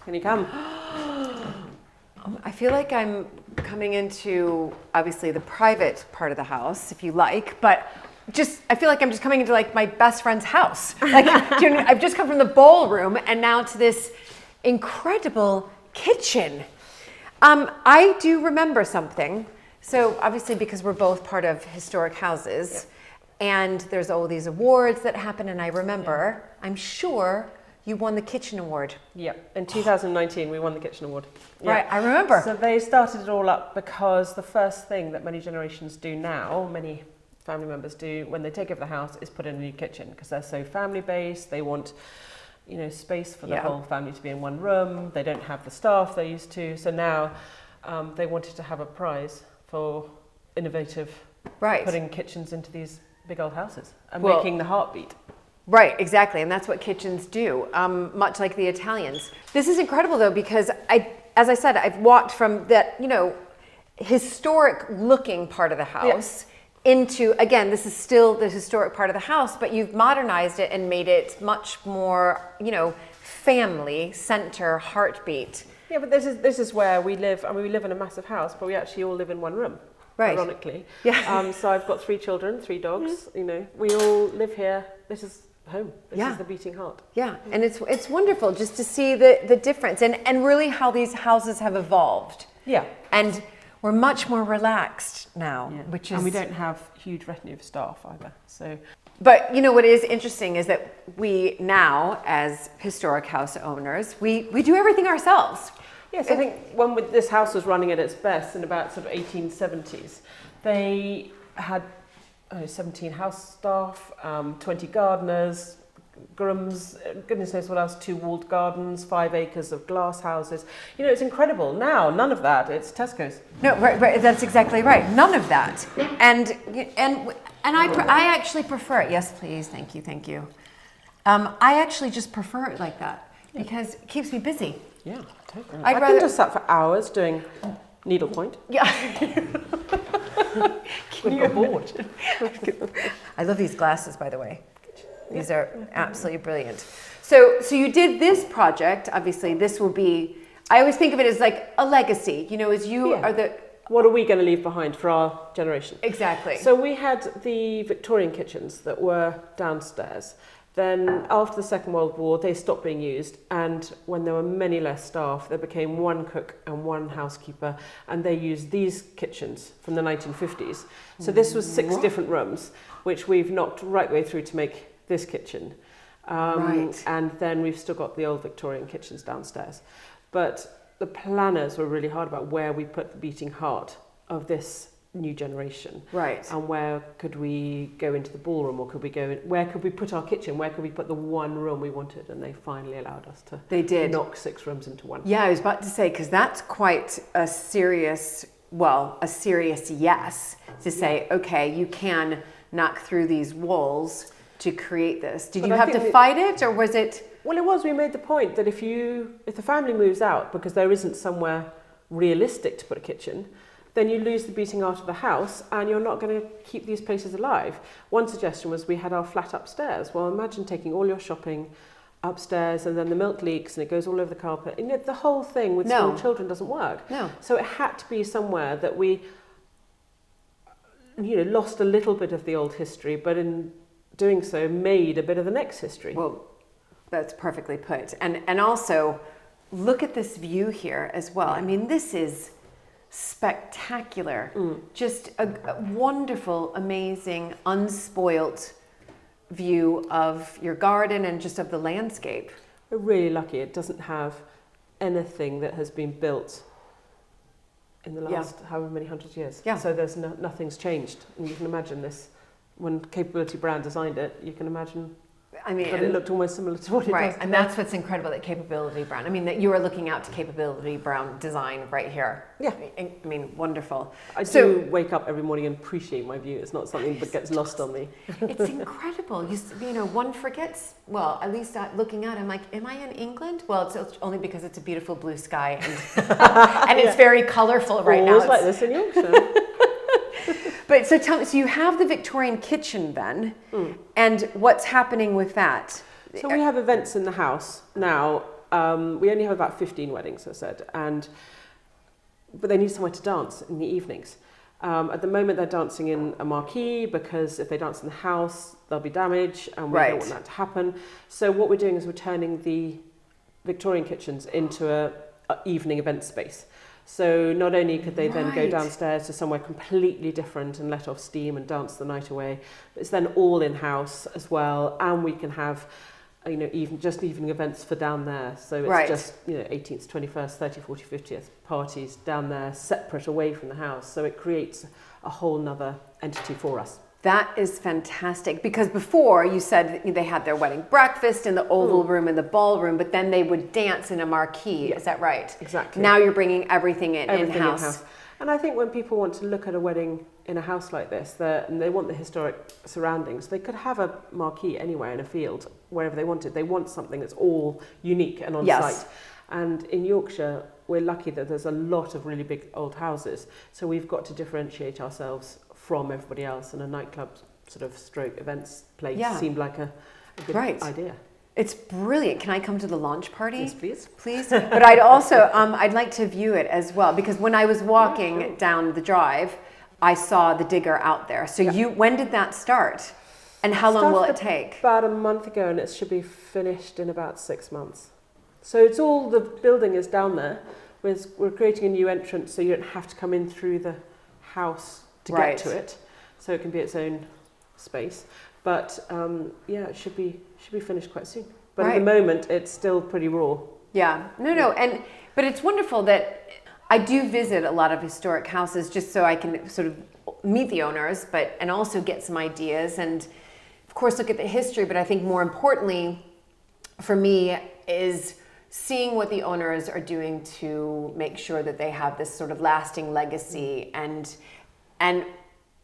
Can you come? I feel like I'm coming into, obviously, the private part of the house, if you like, but I feel like I'm just coming into like my best friend's house. Like, I've just come from the ballroom and now to this incredible kitchen. I do remember something. So obviously, because we're both part of historic houses, and there's all these awards that happen, and I remember, I'm sure you won the kitchen award. Yeah, in 2019 we won the kitchen award. Yeah. Right, I remember. So they started it all up because the first thing that many generations do now, many family members do when they take over the house, is put in a new kitchen because they're so family based. They want, space for the whole family to be in one room. They don't have the staff they used to. So now they wanted to have a prize for innovative putting kitchens into these big old houses and making the heartbeat. Right, exactly, and that's what kitchens do, much like the Italians. This is incredible, though, because as I said, I've walked from that, historic-looking part of the house into, again, this is still the historic part of the house, but you've modernized it and made it much more, family, center, heartbeat. Yeah, but this is where we live. I mean, we live in a massive house, but we actually all live in one room. Right. Ironically. Yeah. So I've got 3 children, 3 dogs. We all live here. This is home. This is the beating heart. Yeah, and it's wonderful just to see the difference and really how these houses have evolved. Yeah. And we're much more relaxed now, which is... And we don't have huge retinue of staff either, so... But what is interesting is that we now, as historic house owners, we do everything ourselves. Yes, I think when this house was running at its best in about sort of 1870s, they had 17 house staff, 20 gardeners, grooms, goodness knows what else, 2 walled gardens, 5 acres of glass houses. It's incredible. Now, none of that. It's Tesco's. No, right. That's exactly right. None of that. And I actually prefer it. Yes, please. Thank you. I actually just prefer it like that because it keeps me busy. Yeah, totally. I can just sat for hours doing needlepoint. Yeah. Can you bored? I love these glasses, by the way. These are absolutely brilliant. So you did this project. Obviously, this will be, I always think of it as like a legacy, as you are the... What are we going to leave behind for our generation? Exactly. So we had the Victorian kitchens that were downstairs. Then after the Second World War, they stopped being used. And when there were many less staff, there became 1 cook and 1 housekeeper. And they used these kitchens from the 1950s. So this was 6 different rooms, which we've knocked right the way through to make this kitchen. And then we've still got the old Victorian kitchens downstairs. But the planners were really hard about where we put the beating heart of this new generation. Right. And where could we go into the ballroom, or where could we put our kitchen? Where could we put the one room we wanted? And they finally allowed us to knock 6 rooms into one. Yeah, I was about to say, because that's quite a serious yes to say, okay, you can knock through these walls to create this. Did you have to fight it, or was it? Well, it was. We made the point that if the family moves out because there isn't somewhere realistic to put a kitchen, then you lose the beating heart of the house and you're not going to keep these places alive. One suggestion was we had our flat upstairs. Well, imagine taking all your shopping upstairs and then the milk leaks and it goes all over the carpet. The whole thing with small children doesn't work. No. So it had to be somewhere that we lost a little bit of the old history, but in doing so made a bit of the next history. Well, that's perfectly put. And also, look at this view here as well. I mean, this is spectacular. Just a wonderful, amazing, unspoilt view of your garden and just of the landscape. We're really lucky. It doesn't have anything that has been built in the last however many hundred years. Yeah. So there's nothing's changed. And you can imagine this. When Capability Brown designed it, you can imagine that it looked almost similar to what it does. Right, and that's what's incredible at Capability Brown. I mean, that you are looking out to Capability Brown design right here. Yeah. I mean, wonderful. I do wake up every morning and appreciate my view. It's not something that gets lost on me. It's incredible. One forgets, well, at least looking out, I'm like, am I in England? Well, it's only because it's a beautiful blue sky and it's very colorful right now. Always like this in Yorkshire. But so tell me, so you have the Victorian kitchen then, and what's happening with that? So we have events in the house now We only have about 15 weddings, I said, but they need somewhere to dance in the evenings. At the moment, they're dancing in a marquee because if they dance in the house, there'll be damage, and we don't want that to happen. So what we're doing is we're turning the Victorian kitchens into a evening event space. So not only could they then go downstairs to somewhere completely different and let off steam and dance the night away, but it's then all in-house as well, and we can have, evening events for down there. So it's just, 18th, 21st, 30th, 40th, 50th parties down there, separate away from the house. So it creates a whole nother entity for us. That is fantastic, because before you said they had their wedding breakfast in the oval room and the ballroom, but then they would dance in a marquee. Yeah. Is that right? Exactly. Now you're bringing everything in-house. And I think when people want to look at a wedding in a house like this, and they want the historic surroundings, they could have a marquee anywhere in a field, wherever they wanted. They want something that's all unique and on site. And in Yorkshire, we're lucky that there's a lot of really big old houses. So we've got to differentiate ourselves from everybody else, and a nightclub sort of stroke events place seemed like a good idea. It's brilliant. Can I come to the launch party? Yes, please. Please. But I'd also, I'd like to view it as well, because when I was walking down the drive, I saw the digger out there. So when did that start? And how long will it take? About a month ago, and it should be finished in about 6 months. So it's all, the building is down there. We're creating a new entrance, so you don't have to come in through the house to get to it, so it can be its own space. But it should be finished quite soon. But at the moment, it's still pretty raw. Yeah. But it's wonderful that I do visit a lot of historic houses just so I can sort of meet the owners, and also get some ideas and, of course, look at the history. But I think more importantly, for me, is seeing what the owners are doing to make sure that they have this sort of lasting legacy. And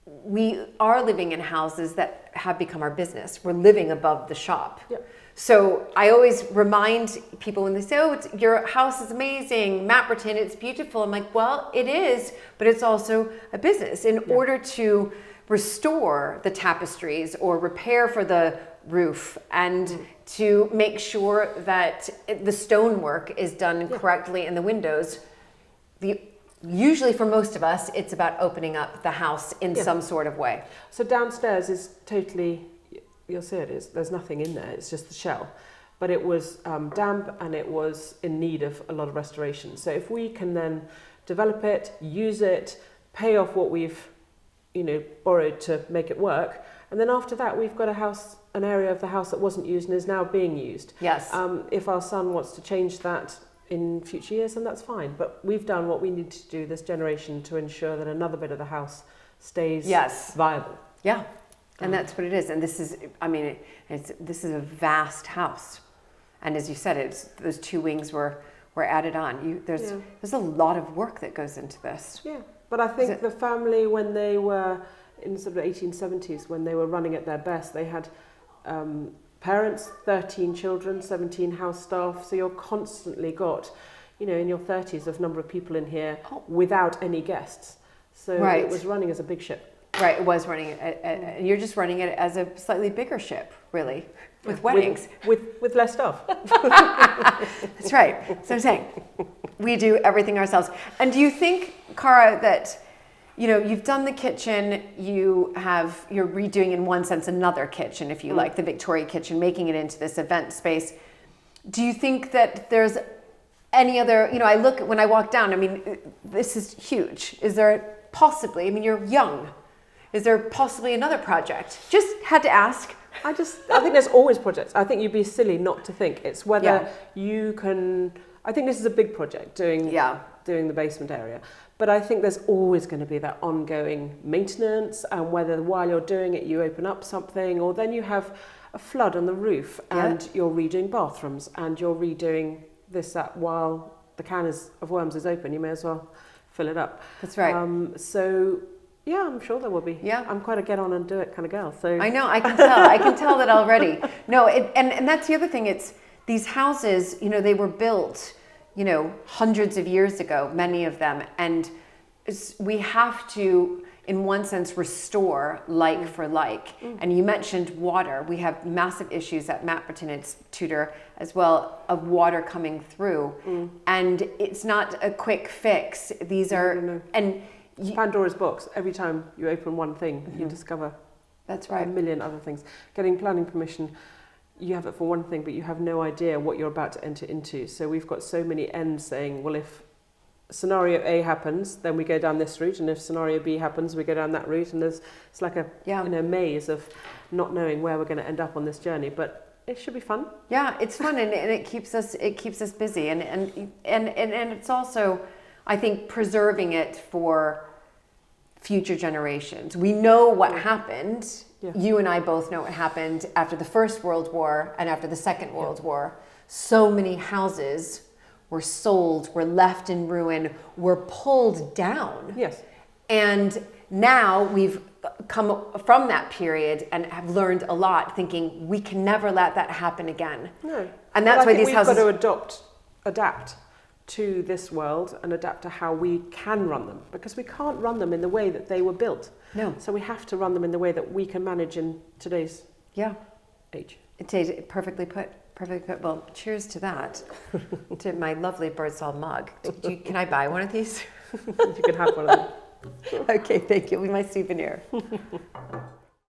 we are living in houses that have become our business. We're living above the shop. Yep. So I always remind people when they say, your house is amazing, Mapperton, it's beautiful. I'm like, well, it is, but it's also a business. In order to restore the tapestries or repair for the roof and to make sure that the stonework is done correctly in the windows, usually for most of us, it's about opening up the house in some sort of way. So downstairs is totally, you'll see there's nothing in there, it's just the shell. But it was damp and it was in need of a lot of restoration. So if we can then develop it, use it, pay off what we've borrowed to make it work, and then after that we've got an area of the house that wasn't used and is now being used. Yes. If our son wants to change that in future years, and that's fine. But we've done what we need to do this generation to ensure that another bit of the house stays viable. Yeah, and that's what it is. And this is, this is a vast house. And as you said, those two wings were added on. There's a lot of work that goes into this. Yeah, but I think the family, when they were in the sort of 1870s, when they were running at their best, they had parents, 13 children, 17 house staff. So you're constantly got, in your 30s, of number of people in here without any guests. So it was running as a big ship. Right, it was running. You're just running it as a slightly bigger ship, really, with weddings. With less staff. That's right. So I'm saying, we do everything ourselves. And do you think, Cara, that you've done the kitchen, you're redoing in one sense another kitchen, if you like, the Victoria kitchen, making it into this event space. Do you think that there's any other, when I walk down, this is huge. Is there possibly, you're young, is there possibly another project? Just had to ask. I think there's always projects. I think you'd be silly not to think. It's whether you can, I think this is a big project, doing the basement area. But I think there's always going to be that ongoing maintenance, and whether while you're doing it you open up something, or then you have a flood on the roof and you're redoing bathrooms and you're redoing that while the can of worms is open, you may as well fill it up. That's right. I'm sure there will be. Yeah. I'm quite a get on and do it kind of girl. So I know, I can tell. I can tell that already. No, and that's the other thing. It's these houses, they were built hundreds of years ago, many of them. And we have to, in one sense, restore like for like. And you mentioned water. We have massive issues at Mapperton and Tudor as well of water coming through. And it's not a quick fix. These are, No. and It's Pandora's box. Every time you open one thing, you discover that's a right. million other things. Getting planning permission, you have it for one thing, but you have no idea what you're about to enter into. So we've got so many ends saying, well, if scenario A happens, then we go down this route, and if scenario B happens, we go down that route, and it's like a maze of not knowing where we're going to end up on this journey. But it should be fun. Yeah, it's fun, and it keeps us busy, and it's also, I think, preserving it for future generations. We know what happened. Yeah. You and I both know what happened after the First World War and after the Second World War. So many houses were sold, were left in ruin, were pulled down. Yes. And now we've come from that period and have learned a lot, thinking we can never let that happen again. No. And that's why these houses... We've got to adapt to this world and adapt to how we can run them, because we can't run them in the way that they were built. No. So we have to run them in the way that we can manage in today's age. It's perfectly put. Perfectly put. Well, cheers to that. To my lovely Birdsall mug. Can I buy one of these? You can have one of them. Okay, thank you. It'll be my souvenir.